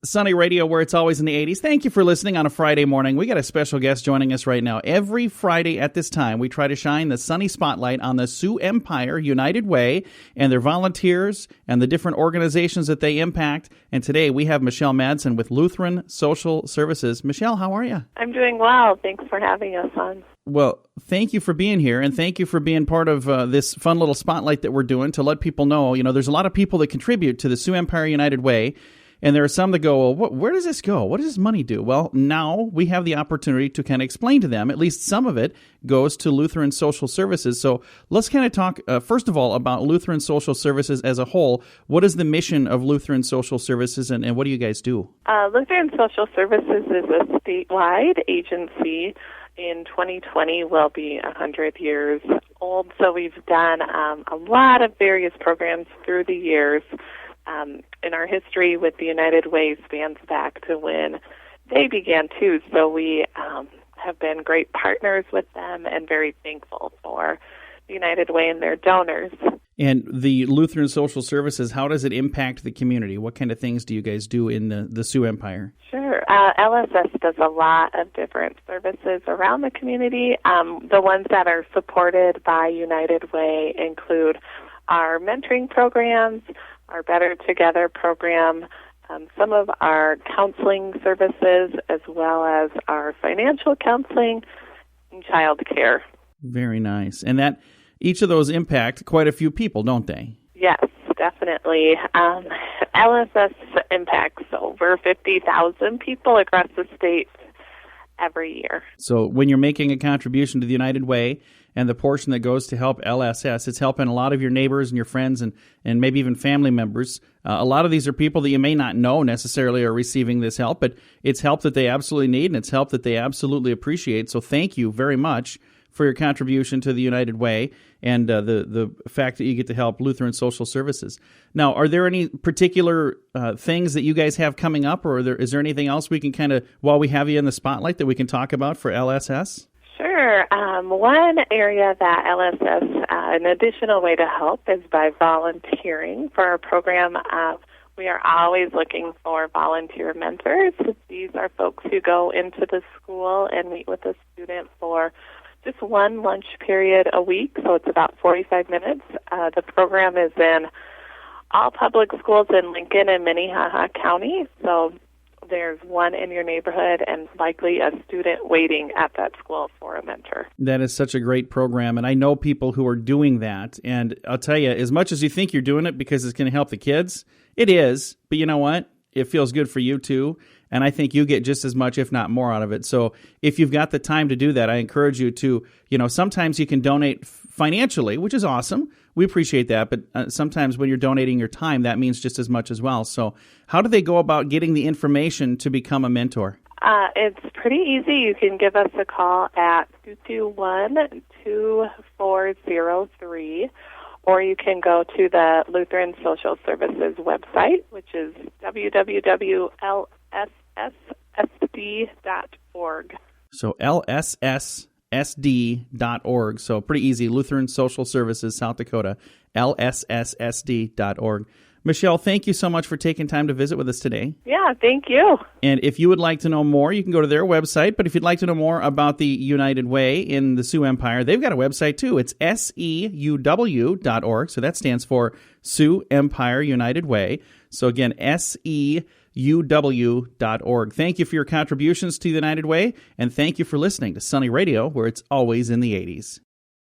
Sunny Radio, where it's always in the 80s. Thank you for listening on a Friday morning. We got a special guest joining us right now. Every Friday at this time, we try to shine the sunny spotlight on the Sioux Empire United Way and their volunteers and the different organizations that they impact. And today we have Michelle Madsen with Lutheran Social Services. Michelle, how are you? I'm doing well. Thanks for having us on. Well, thank you for being here, and thank you for being part of this fun little spotlight that we're doing to let people know, there's a lot of people that contribute to the Sioux Empire United Way. And there are some that go, well, where does this go? What does this money do? Well, now we have the opportunity to kind of explain to them. At least some of it goes to Lutheran Social Services. So let's kind of talk, first of all, about Lutheran Social Services as a whole. What is the mission of Lutheran Social Services, and what do you guys do? Lutheran Social Services is a statewide agency. In 2020, we'll be 100 years old. So we've done a lot of various programs through the years. In our history with the United Way spans back to when they began too. So we have been great partners with them and very thankful for the United Way and their donors. And the Lutheran Social Services, how does it impact the community? What kind of things do you guys do in the Sioux Empire? Sure. LSS does a lot of different services around the community. The ones that are supported by United Way include our mentoring programs, our Better Together program, some of our counseling services, as well as our financial counseling and child care. Very nice. And that each of those impact quite a few people, don't they? Yes, definitely. LSS impacts over 50,000 people across the state every year. So when you're making a contribution to the United Way and the portion that goes to help LSS, it's helping a lot of your neighbors and your friends and maybe even family members. A lot of these are people that you may not know necessarily are receiving this help, but it's help that they absolutely need and it's help that they absolutely appreciate. So thank you very much for your contribution to the United Way and the fact that you get to help Lutheran Social Services. Now, are there any particular things that you guys have coming up, or is there anything else we can kind of, while we have you in the spotlight, that we can talk about for LSS? Sure. One area that LSS, an additional way to help is by volunteering for our program. We are always looking for volunteer mentors. These are folks who go into the school and meet with a student for just one lunch period a week, so it's about 45 minutes. The program is in all public schools in Lincoln and Minnehaha County, so there's one in your neighborhood and likely a student waiting at that school for a mentor. That is such a great program, and I know people who are doing that, and I'll tell you, as much as you think you're doing it because it's going to help the kids, it is, but you know what? It feels good for you too, and I think you get just as much, if not more, out of it. So if you've got the time to do that, I encourage you to, sometimes you can donate financially, which is awesome. We appreciate that, but sometimes when you're donating your time, that means just as much as well. So how do they go about getting the information to become a mentor? It's pretty easy. You can give us a call at 221-2403, or you can go to the Lutheran Social Services website, which is www.lssd.org. So lsssd.org. So pretty easy. Lutheran Social Services, South Dakota, lsssd.org. Michelle, thank you so much for taking time to visit with us today. Yeah, thank you. And if you would like to know more, you can go to their website. But if you'd like to know more about the United Way in the Sioux Empire, they've got a website too. It's SEUW.org. So that stands for Sioux Empire United Way. So again, SEUW.org. Thank you for your contributions to the United Way, and thank you for listening to Sunny Radio, where it's always in the 80s.